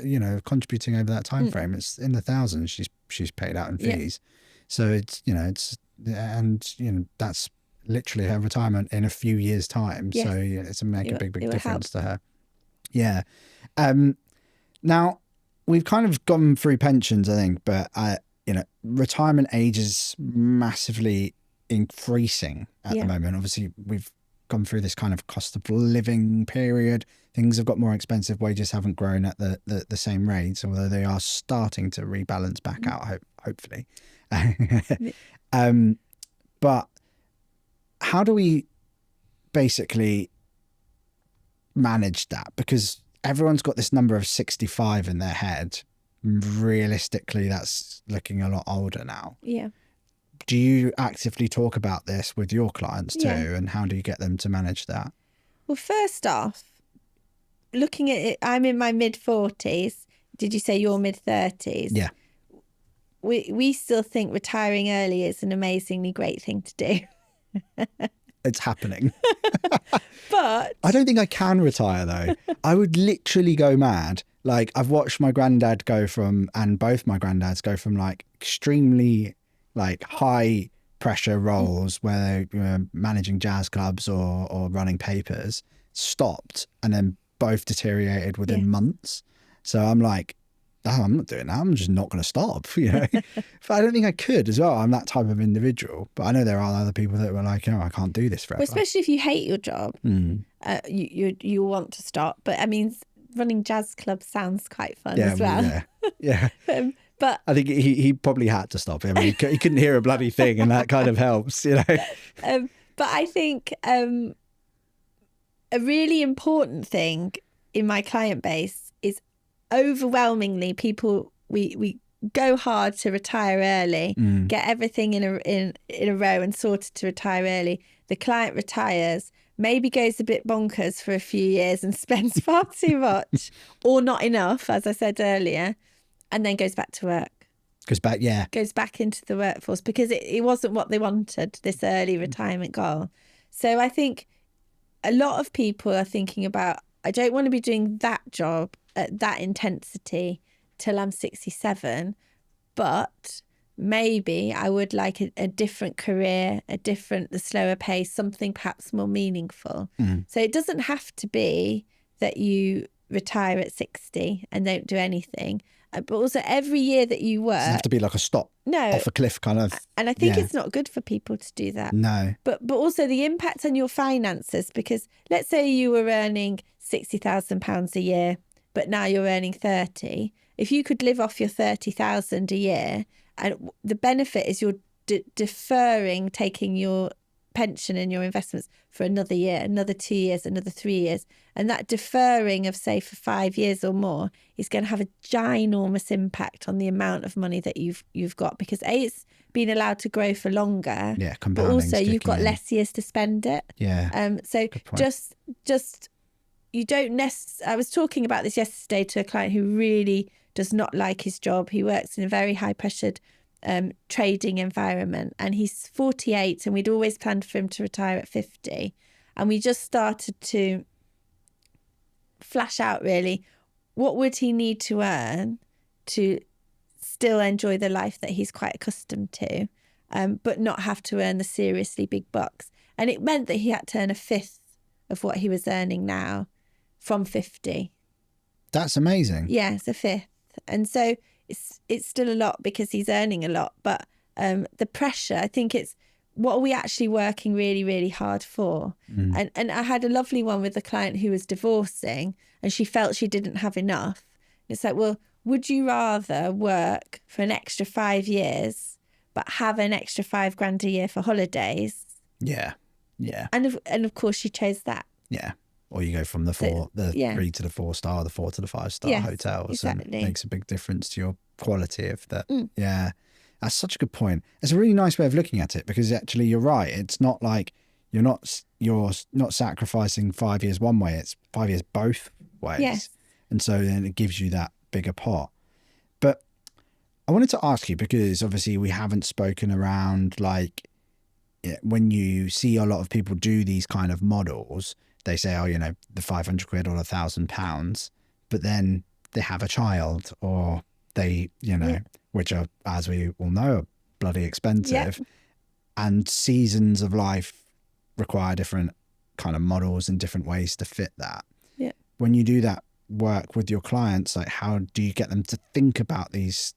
contributing over that time frame. It's in the thousands she's paid out in fees. So it's, that's literally her retirement in a few years' time. Yes. So it's a big difference to her. Yeah. Now we've kind of gone through pensions, I think, but retirement age is massively increasing at the moment. Obviously, we've gone through this kind of cost of living period. Things have got more expensive. Wages haven't grown at the same rates, although they are starting to rebalance back out, hopefully. But how do we basically manage that? Because everyone's got this number of 65 in their head. Realistically, that's looking a lot older now.
Yeah.
Do you actively talk about this with your clients too? And how do you get them to manage that?
Well, first off, looking at it, I'm in my mid-40s. Did you say you're mid-30s?
Yeah.
We still think retiring early is an amazingly great thing to do.
It's happening.
But
I don't think I can retire, though. I would literally go mad. Like, I've watched my granddad and both my granddads go from like extremely high pressure roles where they were managing jazz clubs or running papers, stopped, and then both deteriorated within months. So I'm like, oh, I'm not doing that. I'm just not going to stop, But I don't think I could as well. I'm that type of individual. But I know there are other people that were like, I can't do this forever.
Well, especially if you hate your job, you want to stop. But I mean, running jazz clubs sounds quite fun as well.
Yeah.
But
I think he probably had to stop him. He couldn't hear a bloody thing, and that kind of helps,
But I think a really important thing in my client base is overwhelmingly people, we go hard to retire early, get everything in a row and sorted to retire early. The client retires, maybe goes a bit bonkers for a few years and spends far too much or not enough, as I said earlier, and then goes back to work. Goes back into the workforce because it wasn't what they wanted, this early retirement goal. So I think a lot of people are thinking about, I don't want to be doing that job at that intensity till I'm 67, but maybe I would like a different career, the slower pace, something perhaps more meaningful. So it doesn't have to be that you retire at 60 and don't do anything. but also every year that you
Does it
work.
have to be like a stop off a cliff kind of?
And I think it's not good for people to do that.
No.
But also the impact on your finances, because let's say you were earning £60,000 a year, but now you're earning 30. If you could live off your 30,000 a year, and the benefit is you're deferring taking your pension and your investments for another year, another 2 years, another 3 years. And that deferring of, say, for 5 years or more is going to have a ginormous impact on the amount of money that you've got, because it's been allowed to grow for longer.
Yeah,
but also you've got
in.
less years to spend it.
Yeah.
So just you don't I was talking about this yesterday to a client who really does not like his job. He works in a very high pressured trading environment, and he's 48, and we'd always planned for him to retire at 50, and we just started to flash out really what would he need to earn to still enjoy the life that he's quite accustomed to, but not have to earn the seriously big bucks. And it meant that he had to earn a fifth of what he was earning now from 50.
That's amazing.
Yeah, it's a fifth. And so it's still a lot because he's earning a lot, but the pressure, I think it's what are we actually working really, really hard for? And I had a lovely one with a client who was divorcing, and she felt she didn't have enough. It's like, well, would you rather work for an extra 5 years but have an extra $5,000 a year for holidays?
Yeah.
And of course she chose that.
Yeah. Or you go from the 3 to the 4-star, the 4 to the 5-star hotels,
exactly.
And it makes a big difference to your quality of that. Yeah, that's such a good point. It's a really nice way of looking at it, because actually you're right. It's not like you're not sacrificing 5 years one way. It's 5 years both ways.
Yes.
And so then it gives you that bigger pot. But I wanted to ask you, because obviously we haven't spoken around like when you see a lot of people do these kind of models, they say, oh, the 500 quid or £1,000, but then they have a child, or they, which are, as we all know, are bloody expensive. And seasons of life require different kind of models and different ways to fit that.
Yeah. When
you do that work with your clients, like how do you get them to think about these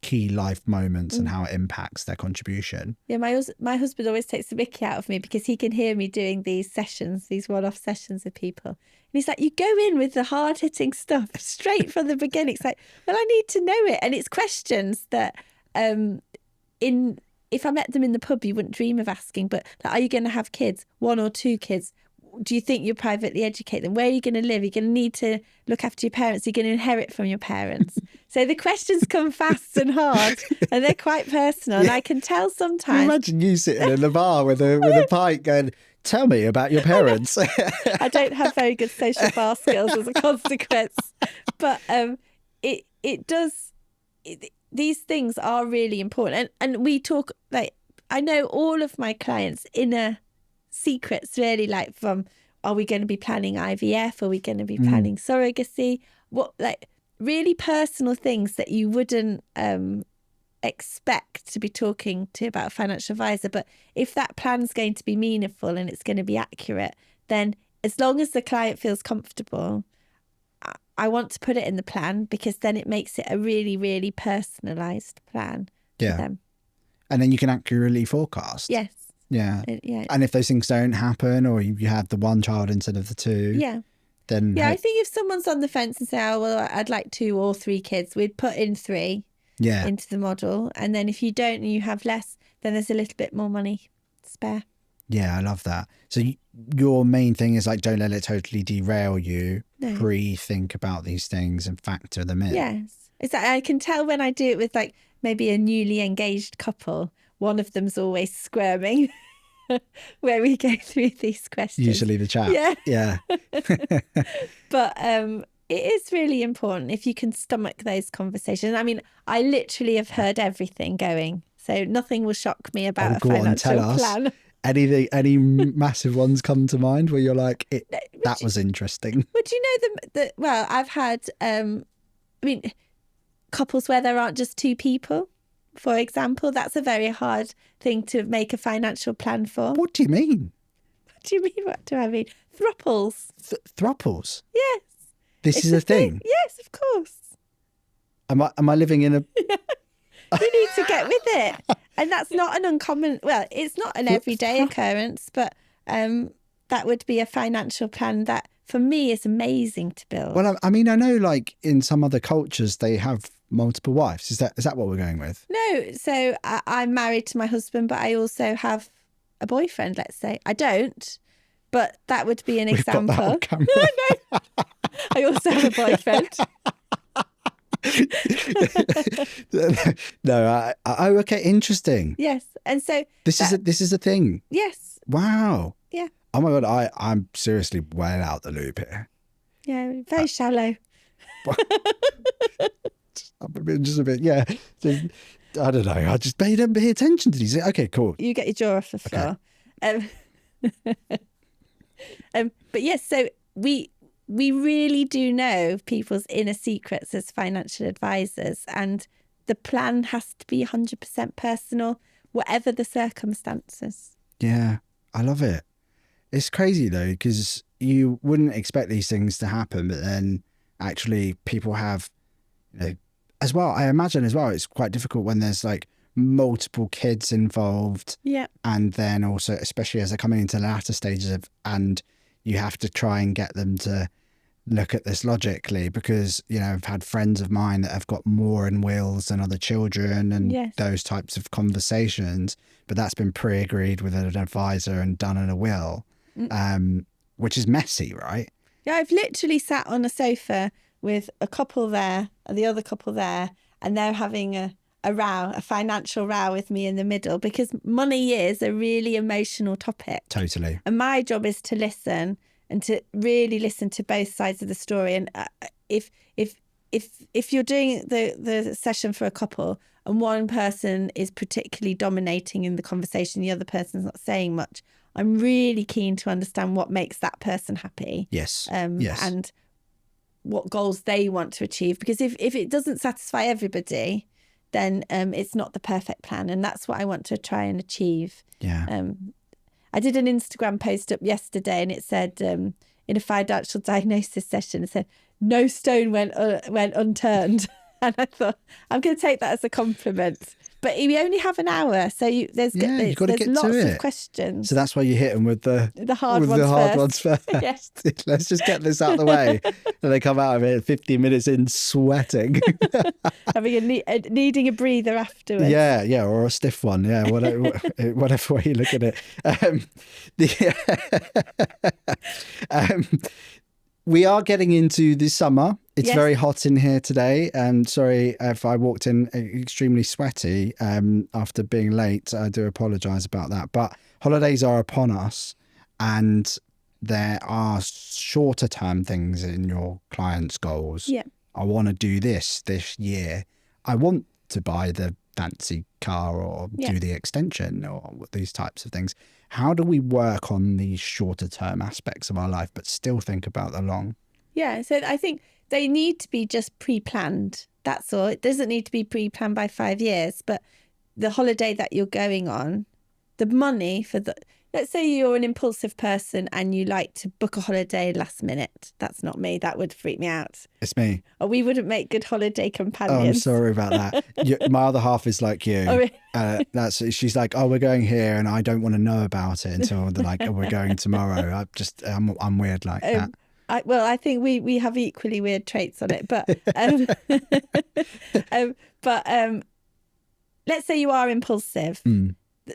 key life moments and how it impacts their contribution?
Yeah, my husband always takes the mickey out of me, because he can hear me doing these sessions, these one-off sessions with people. And he's like, you go in with the hard-hitting stuff straight from the beginning. It's like, well, I need to know it. And it's questions that if I met them in the pub, you wouldn't dream of asking. But like, are you going to have kids? 1 or 2 kids? Do you think you'll privately educate them? Where are you going to live? You're going to need to look after your parents. You're going to inherit from your parents. So the questions come fast and hard, and they're quite personal. And I can tell sometimes.
Imagine you sitting in the bar with a pint going, tell me about your parents.
I don't have very good social bar skills as a consequence. But these things are really important. And we talk, like, I know all of my clients' inner secrets, really, like from, are we going to be planning IVF? Are we going to be planning surrogacy? What, like, really personal things that you wouldn't expect to be talking to about a financial advisor. But if that plan's going to be meaningful and it's going to be accurate, then as long as the client feels comfortable, I want to put it in the plan, because then it makes it a really, really personalised plan for them.
And then you can accurately forecast.
Yes.
Yeah. And if those things don't happen, or you have the 1 child instead of the 2, then
I think if someone's on the fence and say, oh, well, I'd like 2 or 3 kids, we'd put in 3 into the model. And then if you don't and you have less, then there's a little bit more money spare. Yeah,
I love that. So your main thing is like, don't let it totally derail you.
No.
Pre-think about these things and factor them in.
Yes. It's like, I can tell when I do it with like maybe a newly engaged couple, one of them's always squirming where we go through these questions.
Usually the chat. Yeah.
But it is really important if you can stomach those conversations. I mean, I literally have heard everything going, so nothing will shock me about a financial plan.
Any massive ones come to mind where you're like, that was interesting?
Would you know well, I've had, couples where there aren't just 2 people, for example. That's a very hard thing to make a financial plan for.
What do you mean?
What do you mean? What do I mean? Thruples.
Thruples?
Yes.
This is a thing?
Yes, of course.
Am I living in a...
You need to get with it. And that's not an uncommon, well, it's not an everyday occurrence, but that would be a financial plan that for me is amazing to build.
Well, I mean, I know like in some other cultures, they have multiple wives. Is that what we're going with?
No, so I'm married to my husband, but I also have a boyfriend, let's say. I don't, but that would be an example.
Got that on camera.
No, I also have a boyfriend.
No, oh, okay, interesting.
Yes, and so
This is a thing.
yes,
Wow.
yeah,
Oh my God, I'm seriously well out the loop here.
yeah, very shallow.
Just a bit, yeah. Just, I don't know. I just didn't pay attention to these. Okay, cool.
You get your jaw off the floor. But yes, so we really do know people's inner secrets as financial advisors, and the plan has to be 100% personal, whatever the circumstances.
Yeah, I love it. It's crazy though, because you wouldn't expect these things to happen, but then actually people have, as well. I imagine as well, it's quite difficult when there's like multiple kids involved.
Yeah.
And then also, especially as they're coming into the latter stages and you have to try and get them to look at this logically, because, I've had friends of mine that have got more in wills than other children and
yes.
those types of conversations, but that's been pre-agreed with an advisor and done in a will, which is messy, right?
Yeah, I've literally sat on a sofa with a couple there and the other couple there, and they're having a row, a financial row with me in the middle, because money is a really emotional topic.
Totally.
And my job is to listen and to really listen to both sides of the story. And if you're doing the session for a couple and one person is particularly dominating in the conversation, the other person's not saying much, I'm really keen to understand what makes that person happy.
Yes.
Yes. And what goals they want to achieve. Because if it doesn't satisfy everybody, then it's not the perfect plan. And that's what I want to try and achieve.
Yeah.
I did an Instagram post up yesterday, and it said, in a financial diagnosis session, it said, no stone went unturned. And I thought, I'm going to take that as a compliment. But we only have an hour, so there's lots of questions.
So that's why you hit them with the hard ones first.
Yes.
Let's just get this out of the way. And they come out of it 15 minutes in sweating.
Needing a breather afterwards.
Yeah, or a stiff one. Yeah, whatever way you look at it. We are getting into the summer. It's very hot in here today. Sorry if I walked in extremely sweaty after being late. I do apologise about that. But holidays are upon us, and there are shorter term things in your clients' goals.
Yeah.
I want to do this year. I want to buy the fancy car or do the extension or these types of things. How do we work on these shorter term aspects of our life but still think about the long?
Yeah, so I think they need to be just pre-planned. That's all. It doesn't need to be pre-planned by 5 years, but the holiday that you're going on, the money for let's say you're an impulsive person and you like to book a holiday last minute. That's not me. That would freak me out.
It's me.
Or we wouldn't make good holiday companions.
Oh, I'm sorry about that. My other half is like you.
Oh, really?
She's like, oh, we're going here, and I don't want to know about it until they're like, oh, we're going tomorrow. I'm weird like that.
I think we have equally weird traits on it, but let's say you are impulsive.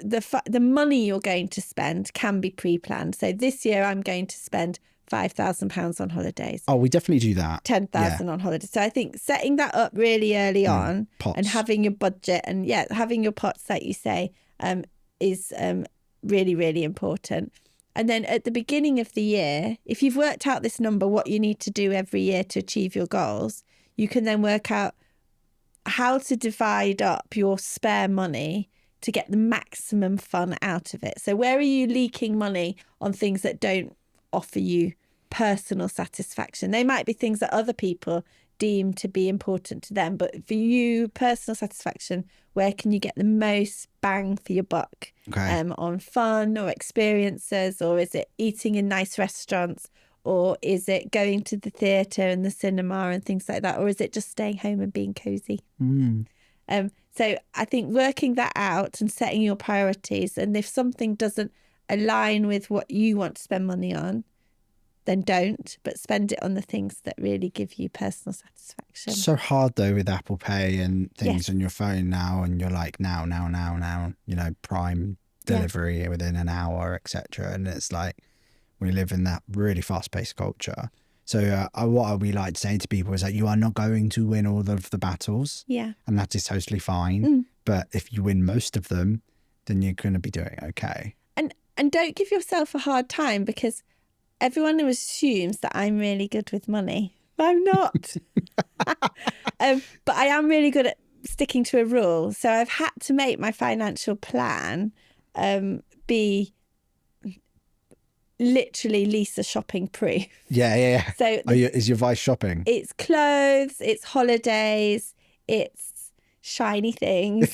The money you're going to spend can be pre-planned. So this year I'm going to spend £5,000 on holidays.
Oh, we definitely do that.
10,000 on holidays. So I think setting that up really early on
pots.
And having your budget and having your pots, like you say, is really, really important. And then at the beginning of the year, if you've worked out this number, what you need to do every year to achieve your goals, you can then work out how to divide up your spare money to get the maximum fun out of it. So where are you leaking money on things that don't offer you personal satisfaction? They might be things that other people deem to be important to them, but for you, personal satisfaction, where can you get the most bang for your buck?
Okay.
On fun or experiences, or is it eating in nice restaurants, Or is it going to the theatre and the cinema and things like that? Or is it just staying home and being cozy? So I think working that out and setting your priorities, and if something doesn't align with what you want to spend money on, then don't, but spend it on the things that really give you personal satisfaction.
So hard though with Apple Pay and things
Yes.
on your phone now, and you're like now, you know, Prime delivery within an hour, etc. And it's like we live in that really fast-paced culture. So what we like to say to people is that you are not going to win all of the battles, and that is totally fine. But if you win most of them, then you're going to be doing okay.
And don't give yourself a hard time, because everyone assumes that I'm really good with money. I'm not. But I am really good at sticking to a rule. So I've had to make my financial plan be literally Lisa shopping proof.
Yeah.
So
is your vice shopping?
It's clothes, it's holidays, it's shiny things.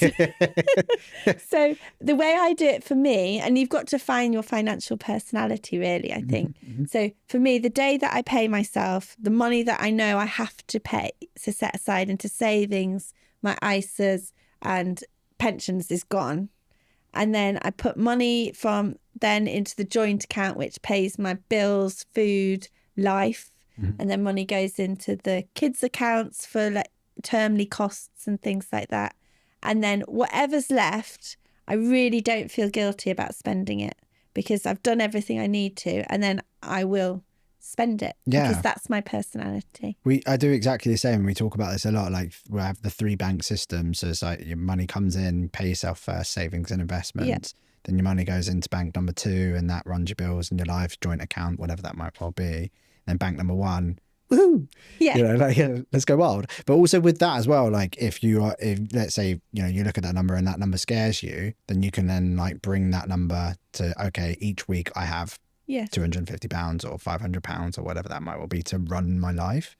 So the way I do it for me, and you've got to find your financial personality really, I think. So for me, the day that I pay myself, the money that I know I have to pay to set aside into savings, my ISAs and pensions is gone. And then I put money from then into the joint account, which pays my bills, food, life. And then money goes into the kids' accounts for like termly costs and things like that. And then whatever's left, I really don't feel guilty about spending it, because I've done everything I need to, and then I will spend it because that's my personality.
I do exactly the same. We talk about this a lot. Like we have the 3 bank system. So it's like your money comes in, pay yourself first, savings and investments. Then your money goes into bank number 2, and that runs your bills and your life, joint account, whatever that might well be. Then bank number 1, woohoo! You know, like let's go wild. But also with that as well, like if let's say, you know, you look at that number and that number scares you, then you can then like bring that number to, okay, each week I have £250 or £500 or whatever that might well be to run my life.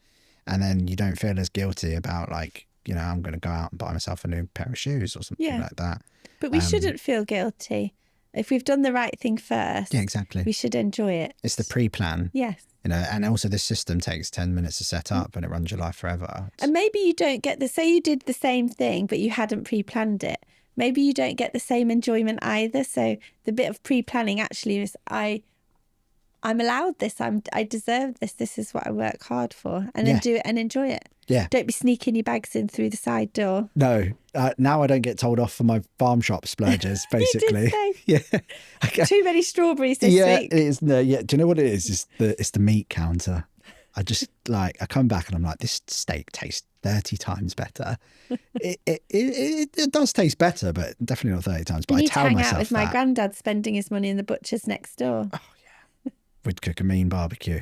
And then you don't feel as guilty about like, you know, I'm going to go out and buy myself a new pair of shoes or something like that.
But we shouldn't feel guilty. If we've done the right thing first,
exactly,
we should enjoy it.
It's the pre-plan.
Yes.
You know, and also this system takes 10 minutes to set up and it runs your life forever.
And maybe you don't get say you did the same thing, but you hadn't pre-planned it. Maybe you don't get the same enjoyment either. So the bit of pre-planning actually is I'm allowed this. I deserve this. This is what I work hard for. And then do it and enjoy it.
Yeah.
Don't be sneaking your bags in through the side door.
No. Now I don't get told off for my farm shop splurges, basically.
You did say. Too many strawberries this week.
It is. No, do you know what it is? It's the meat counter. I just I come back and I'm like, this steak tastes 30 times better. It does taste better, but definitely not 30 times. But I tell myself that.
You hang out with my granddad spending his money in the butcher's next door.
Oh, yeah. We'd cook a mean barbecue.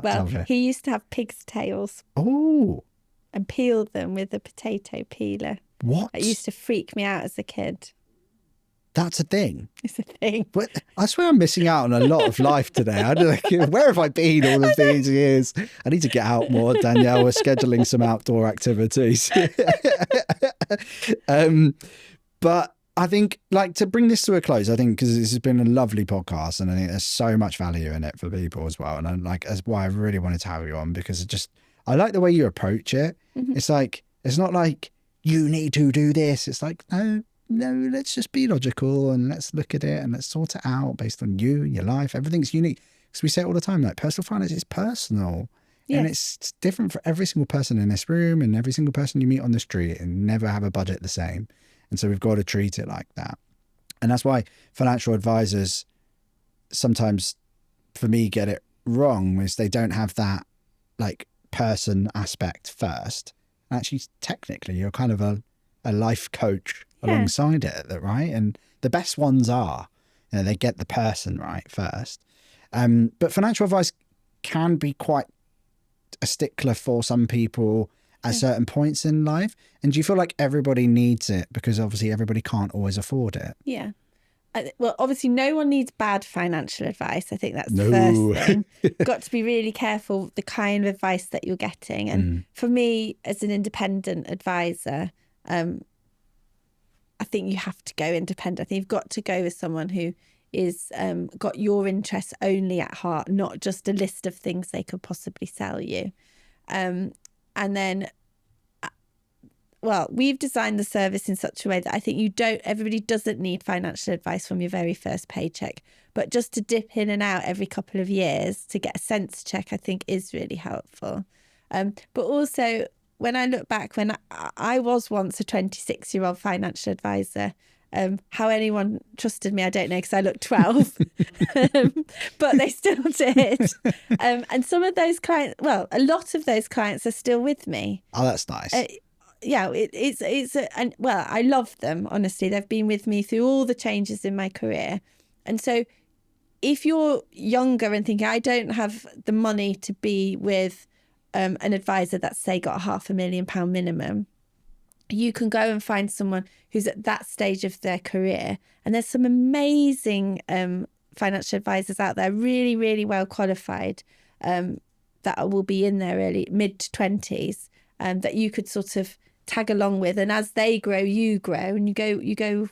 Well, he used to have pig's tails.
Oh.
And peel them with a potato peeler.
What?
It used to freak me out as a kid.
That's a thing.
It's a thing.
But I swear I'm missing out on a lot of life today. I don't know, where have I been all of these years? I need to get out more, Danielle. We're scheduling some outdoor activities. But I think, like, to bring this to a close, I think, because this has been a lovely podcast and I think there's so much value in it for people as well. And that's why I really wanted to have you on, because I like the way you approach it. It's like, it's not like you need to do this. It's like, no, let's just be logical and let's look at it and let's sort it out based on you, your life. Everything's unique. Because we say it all the time, like, personal finance is personal. Yes. And it's different for every single person in this room and every single person you meet on the street, and never have a budget the same. And so we've got to treat it like that. And that's why financial advisors sometimes, for me, get it wrong, is they don't have that like person aspect first. And actually, technically, you're kind of a life coach alongside it, right? And the best ones are, you know, they get the person right first. But financial advice can be quite a stickler for some people at certain points in life. And do you feel like everybody needs it? Because obviously everybody can't always afford it.
Yeah. Well, obviously no one needs bad financial advice. I think that's the first thing. Got to be really careful the kind of advice that you're getting. And for me, as an independent advisor, I think you have to go independent. I think you've got to go with someone who is got your interests only at heart, not just a list of things they could possibly sell you. And then, well, we've designed the service in such a way that I think everybody doesn't need financial advice from your very first paycheck, but just to dip in and out every couple of years to get a sense check, I think is really helpful. But also, when I look back, when I was once a 26-year-old financial advisor, how anyone trusted me, I don't know, because I looked 12, but they still did. And some of those clients, well, a lot of those clients are still with me.
Oh, that's nice.
Yeah, and well, I love them, honestly. They've been with me through all the changes in my career. And so if you're younger and thinking, I don't have the money to be with an advisor that's, say, got a £500,000 minimum, you can go and find someone who's at that stage of their career. And there's some amazing financial advisors out there, really, really well qualified, that will be in their early mid-20s, that you could sort of tag along with. And as they grow, you grow, and you go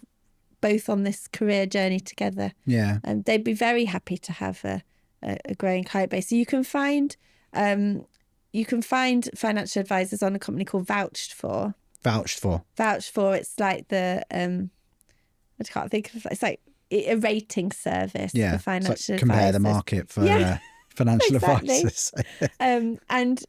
both on this career journey together.
Yeah.
And they'd be very happy to have a growing client base. So you can find financial advisors on a company called Vouched For. It's like the I can't think of, it's like a rating service for financial advisors.
Compare the market for financial advisors.
And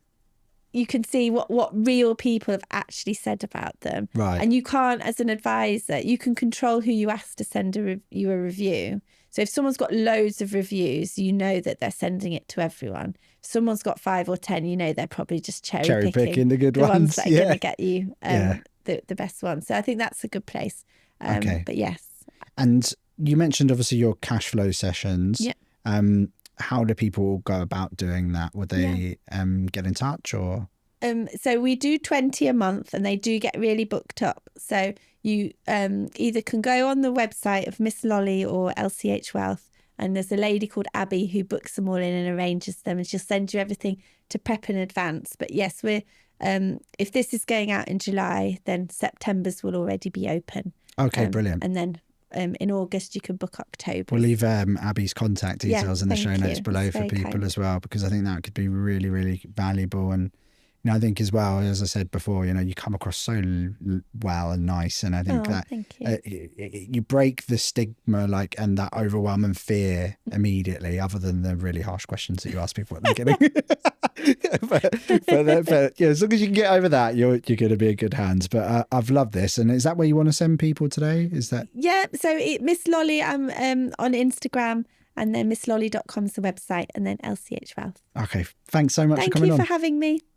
you can see what real people have actually said about them.
Right.
And you can't, as an advisor, you can control who you ask to send you a review. So if someone's got loads of reviews, you know that they're sending it to everyone. If someone's got 5 or 10, you know they're probably just cherry picking
the good
ones that are going to get you the best ones. So I think that's a good place.
Okay.
But yes.
And you mentioned obviously your cash flow sessions.
Yeah.
How do people go about doing that? Would they get in touch or?
So we do 20 a month, and they do get really booked up. So you either can go on the website of Miss Lolly or LCH Wealth, and there's a lady called Abby who books them all in and arranges them, and she'll send you everything to prep in advance. But yes, we're if this is going out in July, then September's will already be open.
Okay, brilliant.
And then in August, you can book October.
We'll leave Abby's contact details in the show notes below for people as well, because I think that could be really, really valuable. And I think as well, as I said before, you come across so well and nice, and I think you break the stigma and that overwhelm and fear immediately, other than the really harsh questions that you ask people at the beginning. but as long as you can get over that, you're going to be in good hands. But I've loved this. And is that where you want to send people today? Is that?
Yeah. So Miss Lolly, I'm on Instagram, and then misslolly.com is the website, and then LCH Wealth.
Okay. Thanks so much for coming on.
Thank you for having me.